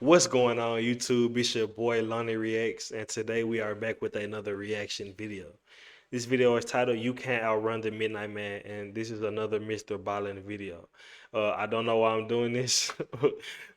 What's going on, YouTube? It's your boy LonnieReacts, and today we are back with another reaction video. This video is titled "You Can't Outrun the Midnight Man," and this is another MrBallen video. I don't know why I'm doing this,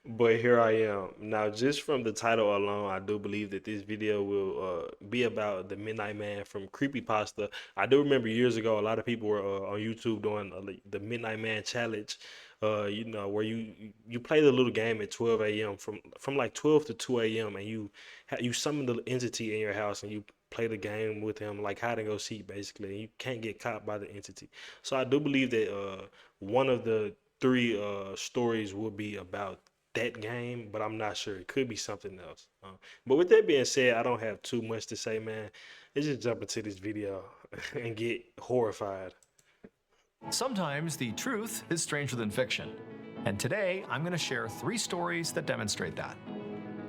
but here I am. Now, just from the title alone, I do believe that this video will be about the Midnight Man from Creepypasta. I do remember years ago, a lot of people were on YouTube doing the Midnight Man challenge. Where you play the little game at 12 a.m. from like 12 to 2 a.m. and you summon the entity in your house and you play the game with him like hide and go seek basically. And you can't get caught by the entity. So I do believe that one of the three stories will be about that game, but I'm not sure. It could be something else. But with that being said, I don't have too much to say, man. Let's just jump into this video and get horrified. Sometimes the truth is stranger than fiction, and today I'm going to share 3 stories that demonstrate that.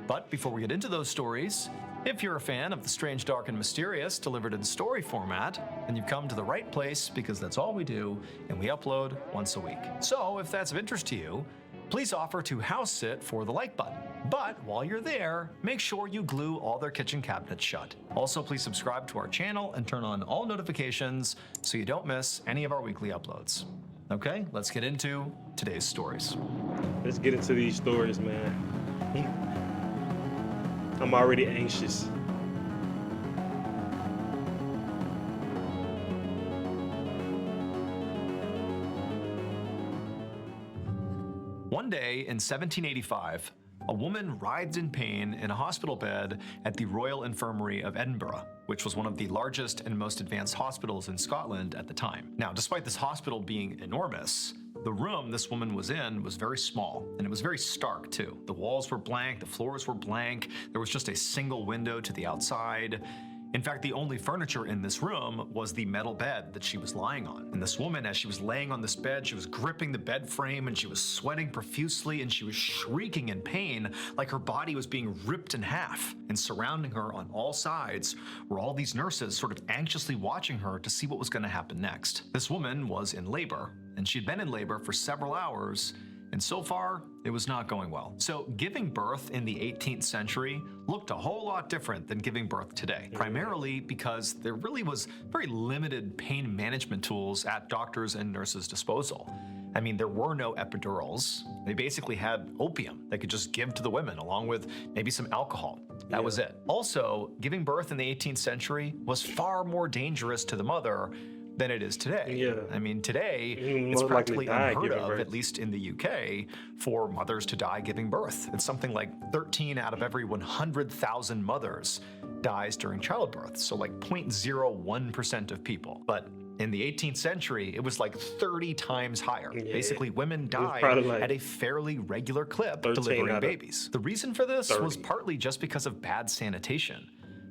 But before we get into those stories, if you're a fan of the strange, dark, and mysterious delivered in story format, then you've come to the right place because that's all we do, and we upload once a week. So if that's of interest to you, please offer to house sit for the like button. But while you're there, make sure you glue all their kitchen cabinets shut. Also, please subscribe to our channel and turn on all notifications so you don't miss any of our weekly uploads. Okay, let's get into today's stories. Let's get into these stories, man. I'm already anxious. One day in 1785, a woman writhed in pain in a hospital bed at the Royal Infirmary of Edinburgh, which was one of the largest and most advanced hospitals in Scotland at the time. Now, despite this hospital being enormous, the room this woman was in was very small, and it was very stark too. The walls were blank, the floors were blank, there was just a single window to the outside. In fact, the only furniture in this room was the metal bed that she was lying on. And this woman, as she was laying on this bed, she was gripping the bed frame and she was sweating profusely and she was shrieking in pain like her body was being ripped in half. And surrounding her on all sides were all these nurses sort of anxiously watching her to see what was going to happen next. This woman was in labor, and she'd been in labor for several hours, and so far, it was not going well. So giving birth in the 18th century looked a whole lot different than giving birth today, primarily because there really was very limited pain management tools at doctors' and nurses' disposal. I mean, there were no epidurals. They basically had opium they could just give to the women along with maybe some alcohol. That was it. Also, giving birth in the 18th century was far more dangerous to the mother than it is today. Yeah. I mean, today, You it's most practically likely die unheard giving of, birth. at least in the UK, for mothers to die giving birth. It's something like 13 out of every 100,000 mothers dies during childbirth, so like 0.01% of people. But in the 18th century, it was like 30 times higher. Yeah. Basically, women died probably like at a fairly regular clip 13 delivering out of babies. The reason for this was 30. partly just because of bad sanitation.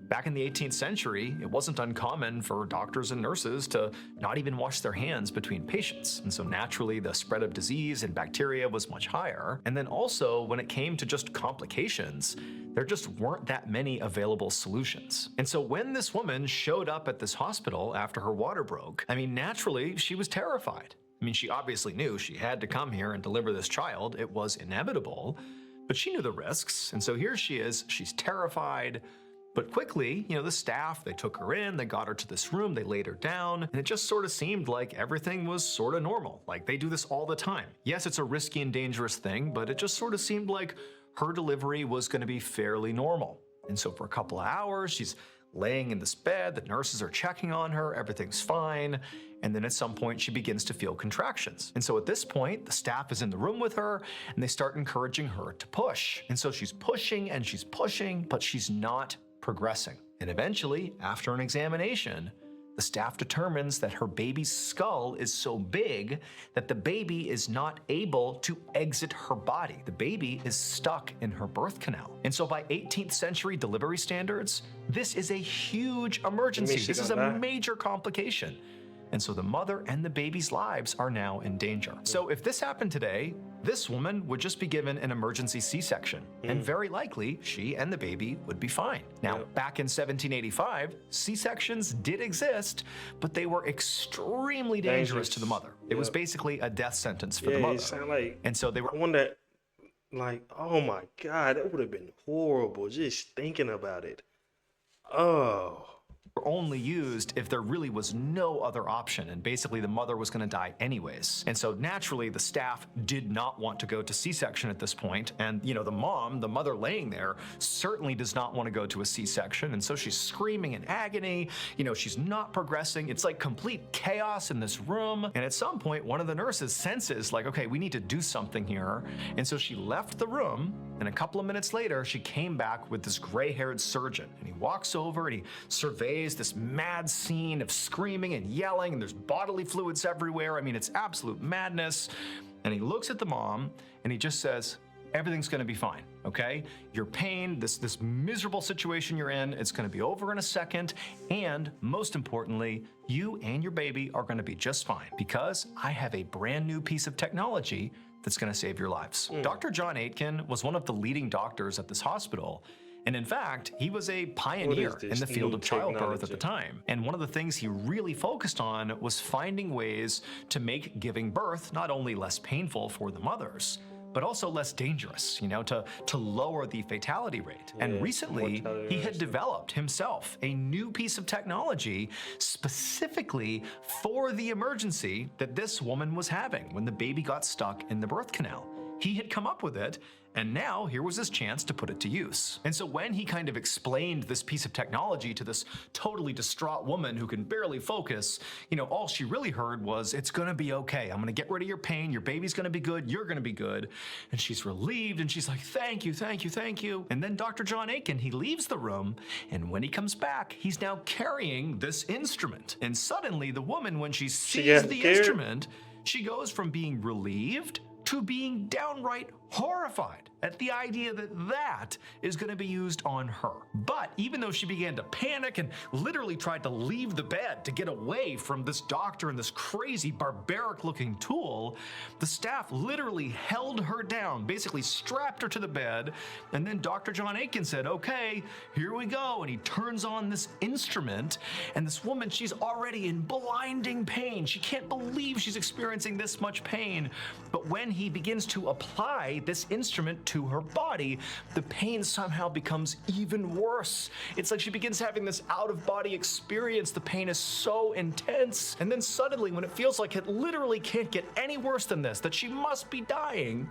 Back in the 18th century, it wasn't uncommon for doctors and nurses to not even wash their hands between patients. And so naturally, the spread of disease and bacteria was much higher. And then also, when it came to just complications, there just weren't that many available solutions. And so when this woman showed up at this hospital after her water broke, I mean, naturally, she was terrified. I mean, she obviously knew she had to come here and deliver this child. It was inevitable, but she knew the risks. And so here she is, she's terrified. But quickly, the staff, they took her in, they got her to this room, they laid her down, and it just sort of seemed like everything was sort of normal. Like they do this all the time. Yes, it's a risky and dangerous thing, but it just sort of seemed like her delivery was going to be fairly normal. And so for a couple of hours, she's laying in this bed, the nurses are checking on her, everything's fine, and then at some point she begins to feel contractions. And so at this point, the staff is in the room with her, and they start encouraging her to push. And so she's pushing and she's pushing, but she's not progressing. And eventually, after an examination, the staff determines that her baby's skull is so big that the baby is not able to exit her body. The baby is stuck in her birth canal. And so by 18th century delivery standards, this is a huge emergency. This is a major complication. And so the mother and the baby's lives are now in danger. So if this happened today, this woman would just be given an emergency C-section, and very likely she and the baby would be fine. Now, back in 1785, C-sections did exist, but they were extremely dangerous to the mother. It was basically a death sentence for the mother. It sound like, and so they were. I wonder, Like, oh my God, that would have been horrible just thinking about it. Oh, Were only used if there really was no other option, and basically the mother was going to die anyways. And so naturally the staff did not want to go to C-section at this point, and the mother laying there, certainly does not want to go to a C-section, and so she's screaming in agony. She's not progressing. It's like complete chaos in this room, and at some point one of the nurses senses like, okay, we need to do something here, and so she left the room, and a couple of minutes later she came back with this gray-haired surgeon, and he walks over and he surveys this mad scene of screaming and yelling, and there's bodily fluids everywhere. I mean, it's absolute madness. And he looks at the mom and he just says, everything's gonna be fine, okay? Your pain, this miserable situation you're in, it's gonna be over in a second, and most importantly, you and your baby are gonna be just fine because I have a brand new piece of technology that's gonna save your lives. Dr. John Aitken was one of the leading doctors at this hospital. And in fact, he was a pioneer in the field of childbirth at the time. And one of the things he really focused on was finding ways to make giving birth not only less painful for the mothers, but also less dangerous, to lower the fatality rate. And recently, he had developed himself a new piece of technology specifically for the emergency that this woman was having when the baby got stuck in the birth canal. He had come up with it, and now here was his chance to put it to use. And so when he kind of explained this piece of technology to this totally distraught woman who can barely focus, all she really heard was, it's gonna be okay. I'm gonna get rid of your pain. Your baby's gonna be good. You're gonna be good. And she's relieved, and she's like, thank you, thank you, thank you. And then Dr. John Aitken, he leaves the room, and when he comes back, he's now carrying this instrument. And suddenly the woman, when she sees the instrument, she goes from being relieved to being downright horrified at the idea that that is going to be used on her. But even though she began to panic and literally tried to leave the bed to get away from this doctor and this crazy barbaric looking tool, the staff literally held her down, basically strapped her to the bed, and then Dr. John Aitken said, okay, here we go, and he turns on this instrument, and this woman, she's already in blinding pain. She can't believe she's experiencing this much pain. But when he begins to apply this instrument to her body, the pain somehow becomes even worse. It's like she begins having this out-of-body experience. The pain is so intense. And then suddenly, when it feels like it literally can't get any worse than this, that she must be dying,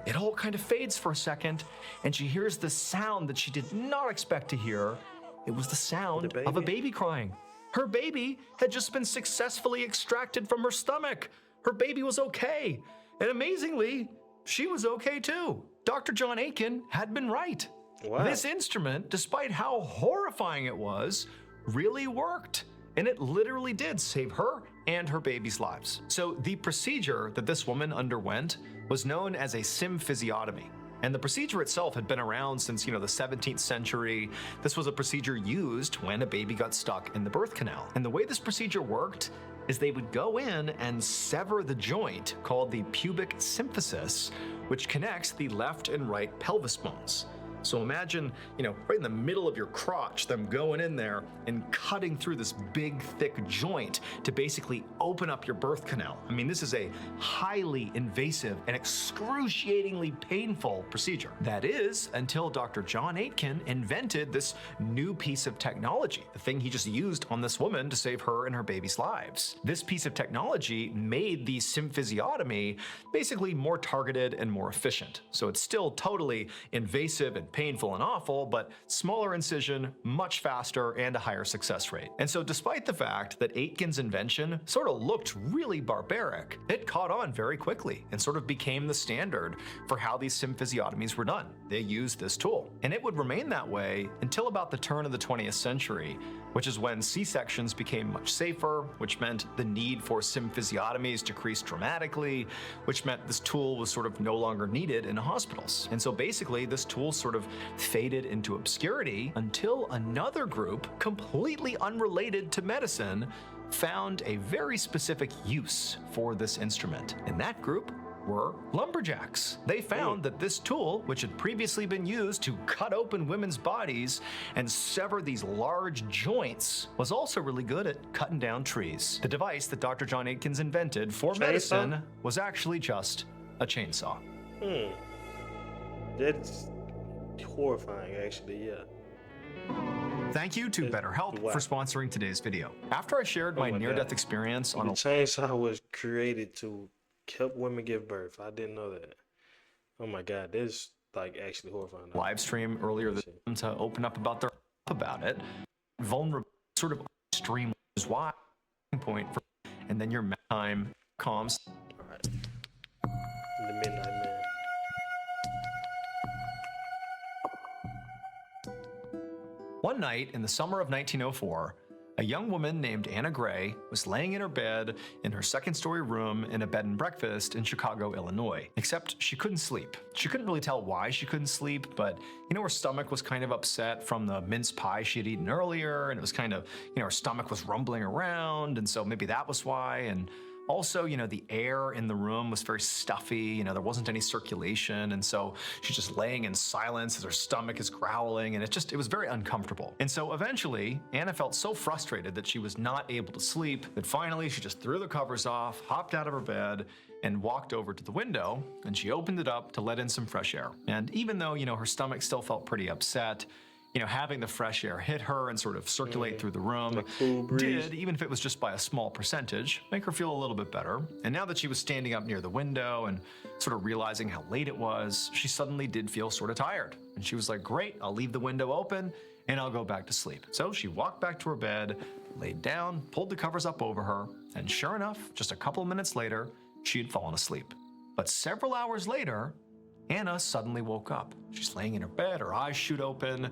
it all kind of fades for a second, and she hears this sound that she did not expect to hear. It was the sound of a baby crying. Her baby had just been successfully extracted from her stomach. Her baby was okay. And amazingly, she was okay too. Dr. John Aitken had been right. Wow. This instrument, despite how horrifying it was, really worked. And it literally did save her and her baby's lives. So the procedure that this woman underwent was known as a symphysiotomy. And the procedure itself had been around since, the 17th century. This was a procedure used when a baby got stuck in the birth canal. And the way this procedure worked is they would go in and sever the joint called the pubic symphysis, which connects the left and right pelvis bones. So imagine, right in the middle of your crotch, them going in there and cutting through this big, thick joint to basically open up your birth canal. I mean, this is a highly invasive and excruciatingly painful procedure. That is, until Dr. John Aitken invented this new piece of technology, the thing he just used on this woman to save her and her baby's lives. This piece of technology made the symphysiotomy basically more targeted and more efficient. So it's still totally invasive and painful and awful, but smaller incision, much faster, and a higher success rate. And so despite the fact that Aitken's invention sort of looked really barbaric, it caught on very quickly and sort of became the standard for how these symphysiotomies were done. They used this tool. And it would remain that way until about the turn of the 20th century, which is when C-sections became much safer, which meant the need for symphysiotomies decreased dramatically, which meant this tool was sort of no longer needed in hospitals. And so basically this tool sort of faded into obscurity until another group, completely unrelated to medicine, found a very specific use for this instrument. And that group were lumberjacks. They found that this tool, which had previously been used to cut open women's bodies and sever these large joints, was also really good at cutting down trees. The device that Dr. John Aitken invented for medicine was actually just a chainsaw. That's horrifying, actually. Yeah. Thank you to BetterHelp Wow. for sponsoring today's video. After I shared my my near-death God. experience on The a chainsaw was created to help women give birth. I didn't know that. Oh my God, this like actually horrifying. live stream earlier this month to open up about it, vulnerable, sort of extreme is why point for, and then your time calms. All right. The Midnight Man. One night in the summer of 1904, a young woman named Anna Gray was laying in her bed in her second-story room in a bed and breakfast in Chicago, Illinois. Except she couldn't sleep. She couldn't really tell why she couldn't sleep, but her stomach was kind of upset from the mince pie she had eaten earlier, and it was kind of, her stomach was rumbling around, and so maybe that was why. And also, the air in the room was very stuffy, there wasn't any circulation, and so she's just laying in silence as her stomach is growling, and it was very uncomfortable. And so eventually, Anna felt so frustrated that she was not able to sleep that finally she just threw the covers off, hopped out of her bed, and walked over to the window, and she opened it up to let in some fresh air. And even though, her stomach still felt pretty upset, having the fresh air hit her and sort of circulate through the room cool breeze. did, even if it was just by a small percentage, make her feel a little bit better. And now that she was standing up near the window and sort of realizing how late it was, she suddenly did feel sort of tired. And she was like, great, I'll leave the window open and I'll go back to sleep. So she walked back to her bed, laid down, pulled the covers up over her, and sure enough, just a couple of minutes later, she had fallen asleep. But several hours later, Anna suddenly woke up. She's laying in her bed, her eyes shoot open,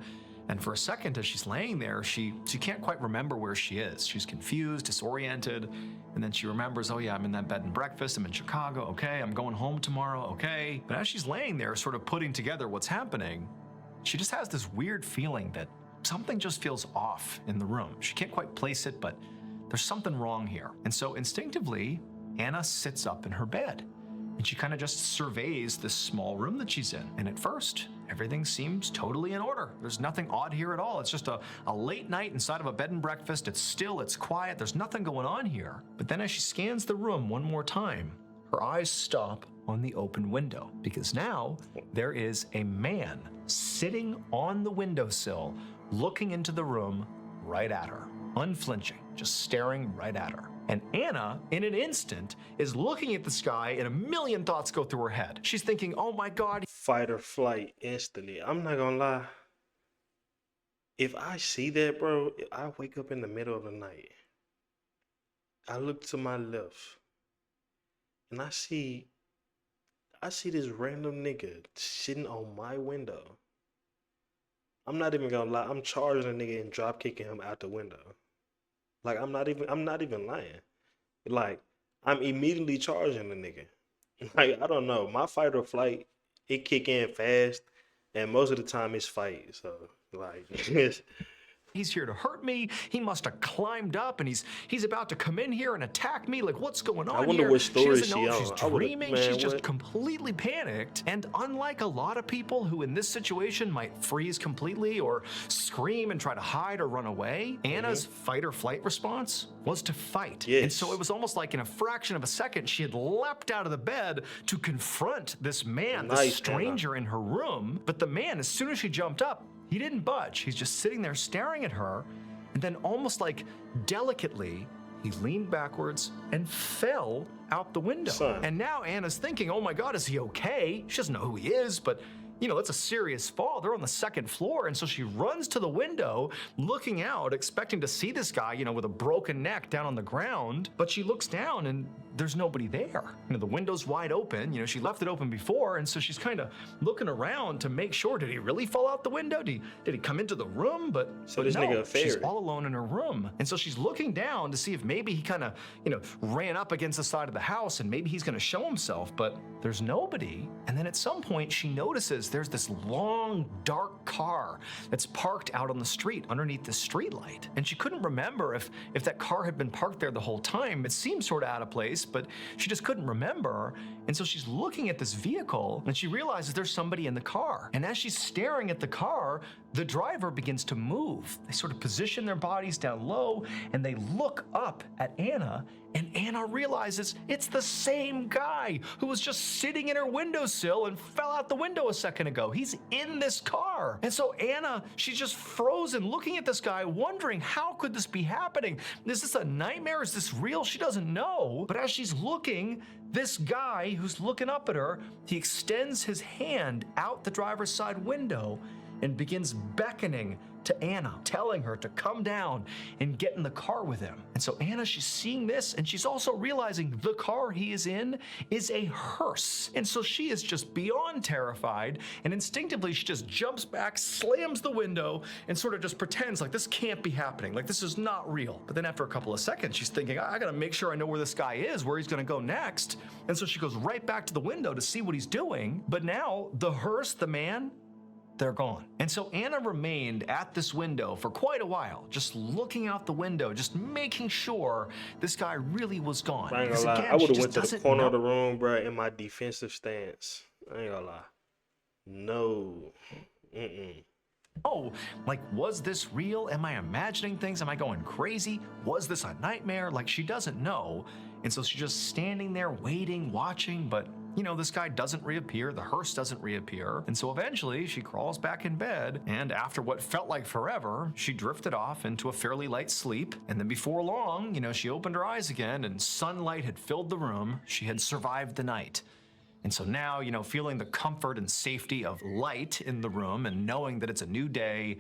and for a second, as she's laying there, she can't quite remember where she is. She's confused, disoriented, and then she remembers, oh yeah, I'm in that bed and breakfast, I'm in Chicago, okay, I'm going home tomorrow, okay. But as she's laying there, sort of putting together what's happening, she just has this weird feeling that something just feels off in the room. She can't quite place it, but there's something wrong here. And so instinctively, Anna sits up in her bed, and she kind of just surveys this small room that she's in. And at first, everything seems totally in order. There's nothing odd here at all. It's just a late night inside of a bed and breakfast. It's still, it's quiet, there's nothing going on here. But then as she scans the room one more time, her eyes stop on the open window, because now there is a man sitting on the windowsill, looking into the room right at her, unflinching, just staring right at her. And Anna, in an instant, is looking at the sky and a million thoughts go through her head. She's thinking, oh my God. Fight or flight instantly. I'm not gonna lie. If I see that, bro, if I wake up in the middle of the night, I look to my left, and I see this random nigga sitting on my window. I'm not even gonna lie. I'm charging a nigga and drop kicking him out the window. Like, I'm not even lying. Like, I'm immediately charging the nigga. Like, I don't know. My fight or flight, it kick in fast, and most of the time it's fight. So, like, He's here to hurt me. He must have climbed up, and he's about to come in here and attack me. Like, what's going on I wonder here? what story she doesn't know if she she's on. dreaming. Man, she's just what? completely panicked. And unlike a lot of people who in this situation might freeze completely or scream and try to hide or run away, Anna's fight or flight response was to fight. Yes. And so it was almost like in a fraction of a second, she had leapt out of the bed to confront this man, this Nice, stranger in her room. But the man, as soon as she jumped up, he didn't budge. He's just sitting there staring at her, and then almost like delicately, he leaned backwards and fell out the window. Son. And now Anna's thinking, oh my God, is he okay? She doesn't know who he is, but it's a serious fall. They're on the second floor, and so she runs to the window, looking out, expecting to see this guy, with a broken neck down on the ground. But she looks down, and there's nobody there. The window's wide open. She left it open before, and so she's kind of looking around to make sure, did he really fall out the window? Did he come into the room? But this no, nigga a she's fairy. all alone in her room. And so she's looking down to see if maybe he kind of, ran up against the side of the house, and maybe he's going to show himself, but there's nobody. And then at some point, she notices there's this long, dark car that's parked out on the street underneath the streetlight. And she couldn't remember if that car had been parked there the whole time. It seemed sort of out of place, but she just couldn't remember. And so she's looking at this vehicle and she realizes there's somebody in the car. And as she's staring at the car, the driver begins to move. They sort of position their bodies down low and they look up at Anna, and Anna realizes it's the same guy who was just sitting in her windowsill and fell out the window a second ago. He's in this car. And so Anna, she's just frozen looking at this guy, wondering how could this be happening? Is this a nightmare? Is this real? She doesn't know. But as she's looking, this guy who's looking up at her, he extends his hand out the driver's side window and begins beckoning to Anna, telling her to come down and get in the car with him. And so Anna, she's seeing this and she's also realizing the car he is in is a hearse. And so she is just beyond terrified, and instinctively she just jumps back, slams the window, and sort of just pretends like this can't be happening, like this is not real. But then after a couple of seconds, she's thinking, I gotta make sure I know where this guy is, where he's gonna go next. And so she goes right back to the window to see what he's doing. But now the hearse, the man, they're gone. And so Anna remained at this window for quite a while, just looking out the window, just making sure this guy really was gone. I ain't gonna lie, again, I would have she went to just the doesn't corner of know. the room, bro, in my defensive stance. I ain't gonna lie. No. Oh, like, was this real? Am I imagining things? Am I going crazy? Was this a nightmare? Like, she doesn't know. And so she's just standing there waiting, watching, but you know, this guy doesn't reappear, the hearse doesn't reappear. And so eventually she crawls back in bed, and after what felt like forever, she drifted off into a fairly light sleep. And then before long, you know, she opened her eyes again and sunlight had filled the room. She had survived the night. And so now, you know, feeling the comfort and safety of light in the room and knowing that it's a new day,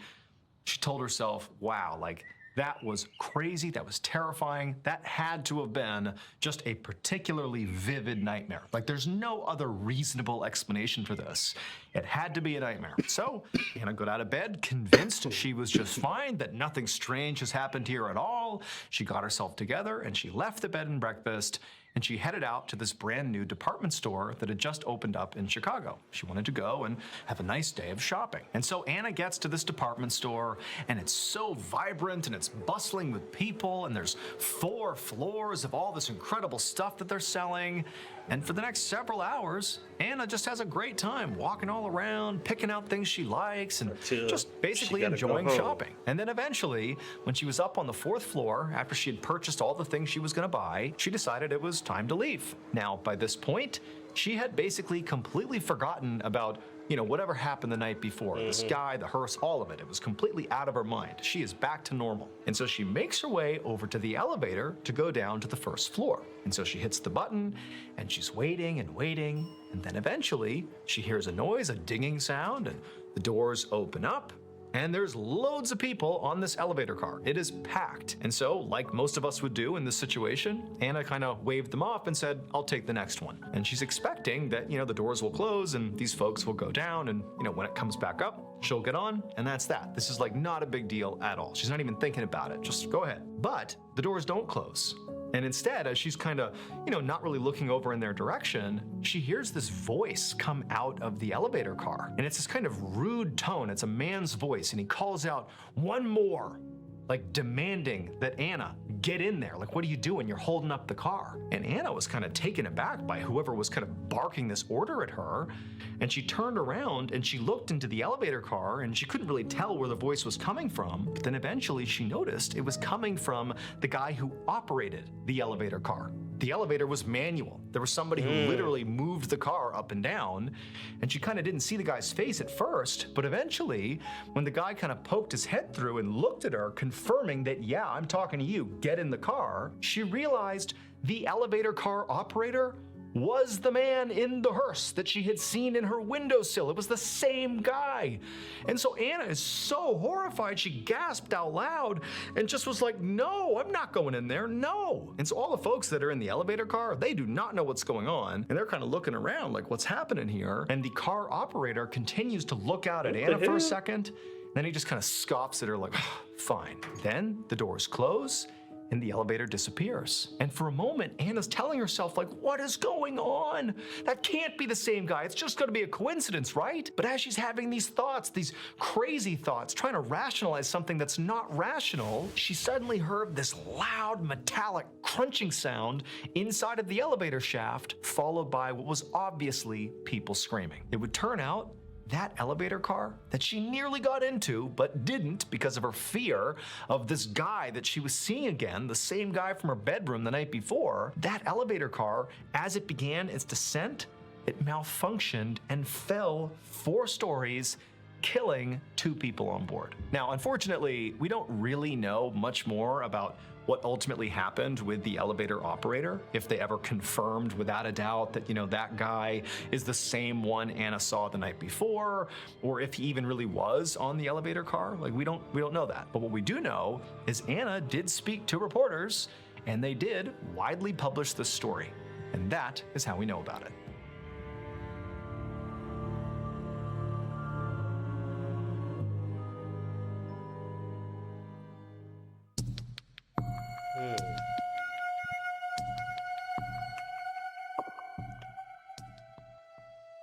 she told herself, wow, like, that was crazy, that was terrifying, that had to have been just a particularly vivid nightmare. Like, there's no other reasonable explanation for this. It had to be a nightmare. So Anna got out of bed, convinced she was just fine, that nothing strange has happened here at all. She got herself together and she left the bed and breakfast, and she headed out to this brand new department store that had just opened up in Chicago. She wanted to go and have a nice day of shopping. And so Anna gets to this department store, and it's so vibrant and it's bustling with people, and there's 4 floors of all this incredible stuff that they're selling. And for the next several hours, Anna just has a great time walking all around, picking out things she likes, and just basically enjoying shopping. And then eventually, when she was up on the 4th floor, after she had purchased all the things she was gonna buy, she decided it was time to leave. Now, by this point, she had basically completely forgotten about, you know, whatever happened the night before. The sky, the hearse, all of it. It was completely out of her mind. She is back to normal. And so she makes her way over to the elevator to go down to the 1st floor. And so she hits the button, and she's waiting and waiting. And then eventually, she hears a noise, a dinging sound, and the doors open up. And there's loads of people on this elevator car. It is packed. And so, like most of us would do in this situation, Anna kind of waved them off and said, I'll take the next one. And she's expecting that, you know, the doors will close and these folks will go down, and, you know, when it comes back up, she'll get on, and that's that. This is like not a big deal at all. She's not even thinking about it. Just go ahead. But the doors don't close. And instead, as she's kind of, you know, not really looking over in their direction, she hears this voice come out of the elevator car. And it's this kind of rude tone. It's a man's voice, and he calls out, "One more," like demanding that Anna get in there. Like, what are you doing? You're holding up the car. And Anna was kind of taken aback by whoever was kind of barking this order at her. And she turned around and she looked into the elevator car, and she couldn't really tell where the voice was coming from. But then eventually she noticed it was coming from the guy who operated the elevator car. The elevator was manual. There was somebody who literally moved the car up and down, and she kind of didn't see the guy's face at first, but eventually, when the guy kind of poked his head through and looked at her, confirming that, yeah, I'm talking to you, get in the car, she realized the elevator car operator was the man in the hearse that she had seen in her windowsill. It was the same guy. And so Anna is so horrified, she gasped out loud and just was like, no, I'm not going in there, no. And so all the folks that are in the elevator car, they do not know what's going on, and they're kind of looking around like, what's happening here? And the car operator continues to look out at Anna for a second, then he just kind of scoffs at her like, fine. Then the doors close, and the elevator disappears. And for a moment, Anna's telling herself, like, what is going on? That can't be the same guy. It's just gonna be a coincidence, right? But as she's having these thoughts, these crazy thoughts, trying to rationalize something that's not rational, she suddenly heard this loud, metallic, crunching sound inside of the elevator shaft, followed by what was obviously people screaming. It would turn out that elevator car that she nearly got into but didn't because of her fear of this guy that she was seeing again, the same guy from her bedroom the night before, that elevator car, as it began its descent, it malfunctioned and fell 4 stories, killing 2 people on board. Now, unfortunately, we don't really know much more about what ultimately happened with the elevator operator, if they ever confirmed without a doubt that, that guy is the same one Anna saw the night before, or if he even really was on the elevator car. Like, we don't know that. But what we do know is Anna did speak to reporters, and they did widely publish this story. And that is how we know about it.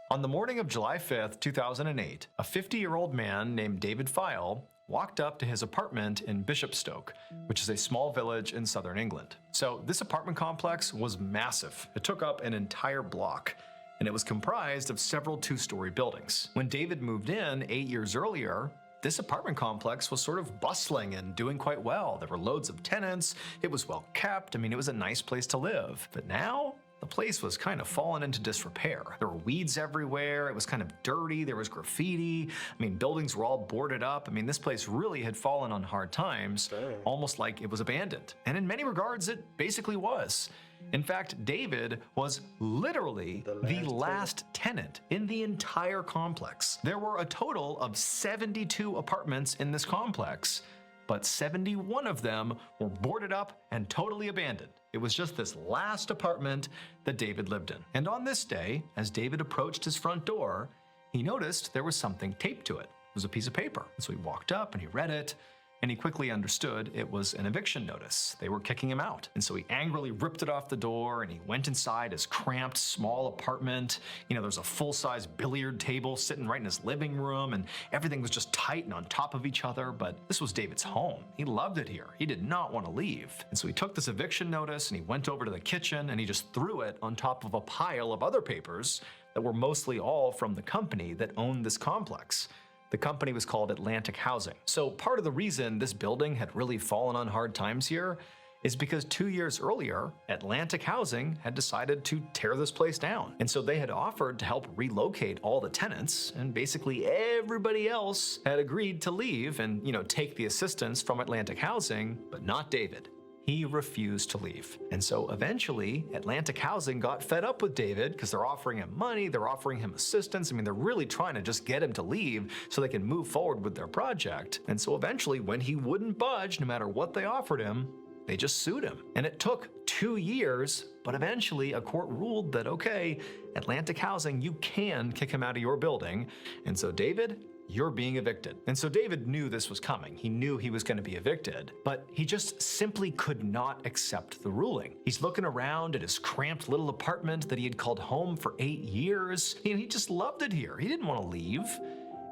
On the morning of July 5th, 2008, a 50-year-old man named David File walked up to his apartment in Bishopstoke, which is a small village in southern England. So this apartment complex was massive. It took up an entire block, and it was comprised of several 2-story buildings. When David moved in 8 years earlier, this apartment complex was sort of bustling and doing quite well. There were loads of tenants, it was well kept, it was a nice place to live. But now, the place was kind of fallen into disrepair. There were weeds everywhere, it was kind of dirty, there was graffiti, buildings were all boarded up. This place really had fallen on hard times, almost like it was abandoned. And in many regards, it basically was. In fact, David was literally the last tenant in the entire complex. There were a total of 72 apartments in this complex, but 71 of them were boarded up and totally abandoned. It was just this last apartment that David lived in. And on this day, as David approached his front door, he noticed there was something taped to it. It was a piece of paper. And so he walked up and he read it, and he quickly understood it was an eviction notice. They were kicking him out. And so he angrily ripped it off the door and he went inside his cramped, small apartment. There's a full-size billiard table sitting right in his living room, and everything was just tight and on top of each other. But this was David's home. He loved it here. He did not want to leave. And so he took this eviction notice and he went over to the kitchen and he just threw it on top of a pile of other papers that were mostly all from the company that owned this complex. The company was called Atlantic Housing. So part of the reason this building had really fallen on hard times here is because 2 years earlier, Atlantic Housing had decided to tear this place down. And so they had offered to help relocate all the tenants, and basically everybody else had agreed to leave and, take the assistance from Atlantic Housing, but not David. He refused to leave. And so eventually, Atlantic Housing got fed up with David because they're offering him money, they're offering him assistance. They're really trying to just get him to leave so they can move forward with their project. And so eventually, when he wouldn't budge, no matter what they offered him, they just sued him. And it took 2 years, but eventually a court ruled that, okay, Atlantic Housing, you can kick him out of your building. And so David, you're being evicted. And so David knew this was coming. He knew he was going to be evicted, but he just simply could not accept the ruling. He's looking around at his cramped little apartment that he had called home for 8 years. He just loved it here. He didn't want to leave.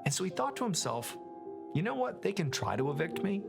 And so he thought to himself, you know what? They can try to evict me,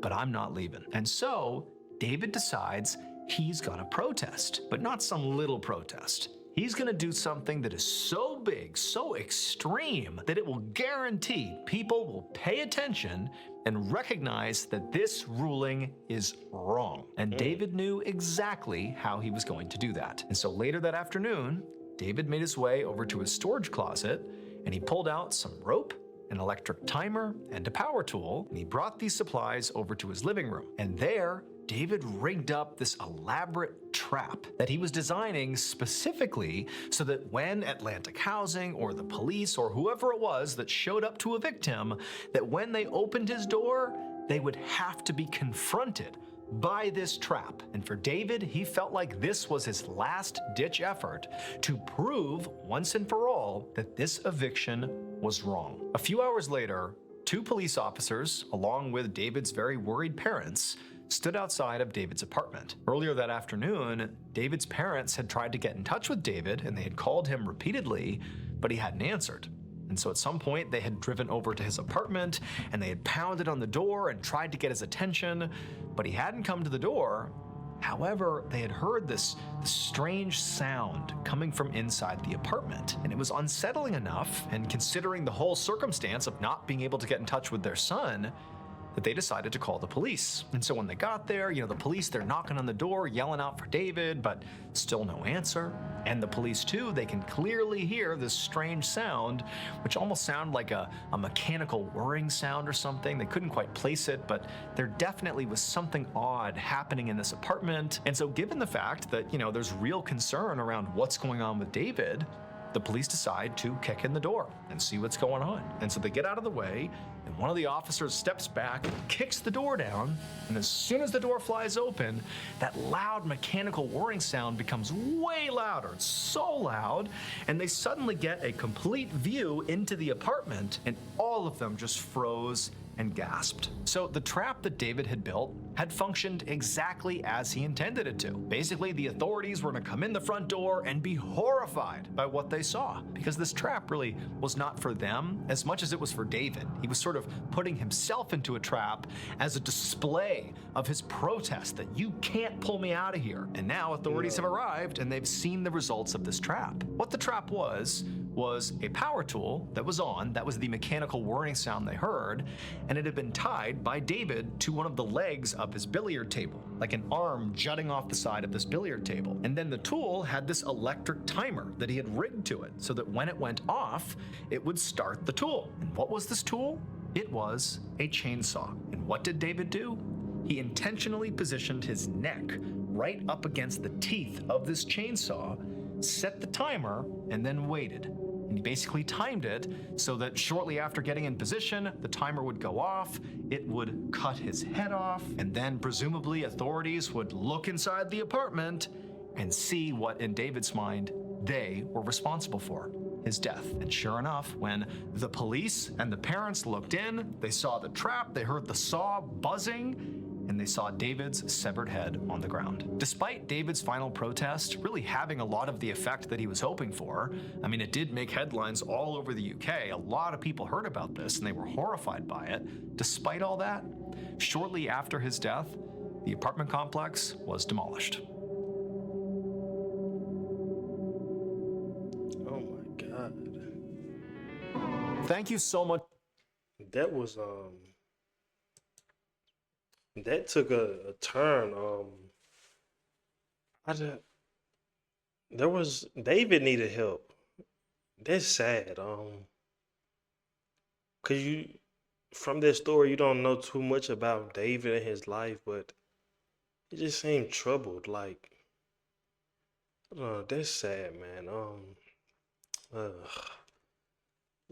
but I'm not leaving. And so David decides he's gonna protest, but not some little protest. He's gonna do something that is so big, so extreme, that it will guarantee people will pay attention and recognize that this ruling is wrong. And David knew exactly how he was going to do that. And so later that afternoon, David made his way over to his storage closet and he pulled out some rope, an electric timer, and a power tool, and he brought these supplies over to his living room. And there, David rigged up this elaborate trap that he was designing specifically so that when Atlantic Housing or the police or whoever it was that showed up to evict him, that when they opened his door, they would have to be confronted by this trap. And for David, he felt like this was his last-ditch effort to prove once and for all that this eviction was wrong. A few hours later, 2 police officers, along with David's very worried parents, stood outside of David's apartment. Earlier that afternoon, David's parents had tried to get in touch with David and they had called him repeatedly, but he hadn't answered. And so at some point, they had driven over to his apartment and they had pounded on the door and tried to get his attention, but he hadn't come to the door. However, they had heard this strange sound coming from inside the apartment, and it was unsettling enough, and considering the whole circumstance of not being able to get in touch with their son, that they decided to call the police. And so when they got there, the police, they're knocking on the door, yelling out for David, but still no answer. And the police too, they can clearly hear this strange sound, which almost sounded like a mechanical whirring sound or something. They couldn't quite place it, but there definitely was something odd happening in this apartment. And so given the fact that, there's real concern around what's going on with David, the police decide to kick in the door and see what's going on. And so they get out of the way, and one of the officers steps back and kicks the door down, and as soon as the door flies open, that loud mechanical whirring sound becomes way louder. It's so loud, and they suddenly get a complete view into the apartment, and all of them just froze and gasped. So the trap that David had built had functioned exactly as he intended it to. Basically, the authorities were gonna come in the front door and be horrified by what they saw, because this trap really was not for them as much as it was for David. He was sort of putting himself into a trap as a display of his protest that you can't pull me out of here. And now authorities have arrived and they've seen the results of this trap. What the trap was a power tool that was on, that was the mechanical whirring sound they heard, and it had been tied by David to one of the legs of his billiard table, like an arm jutting off the side of this billiard table. And then the tool had this electric timer that he had rigged to it so that when it went off, it would start the tool. And what was this tool? It was a chainsaw. And what did David do? He intentionally positioned his neck right up against the teeth of this chainsaw, set the timer, and then waited. And he basically timed it so that shortly after getting in position, the timer would go off, it would cut his head off, and then presumably authorities would look inside the apartment and see what, in David's mind, they were responsible for: his death. And sure enough, when the police and the parents looked in, they saw the trap, they heard the saw buzzing, and they saw David's severed head on the ground. Despite David's final protest really having a lot of the effect that he was hoping for, it did make headlines all over the UK. A lot of people heard about this and they were horrified by it. Despite all that, shortly after his death, the apartment complex was demolished. Oh my God. Thank you so much. That was that took a turn. There was David needed help. That's sad. Cause from this story you don't know too much about David and his life, but he just seemed troubled. Like, I don't know. That's sad, man.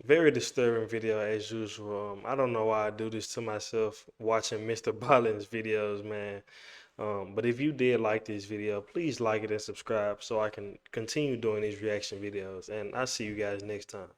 Very disturbing video as usual. I don't know why I do this to myself watching MrBallen's videos, man. But if you did like this video, please like it and subscribe so I can continue doing these reaction videos. And I'll see you guys next time.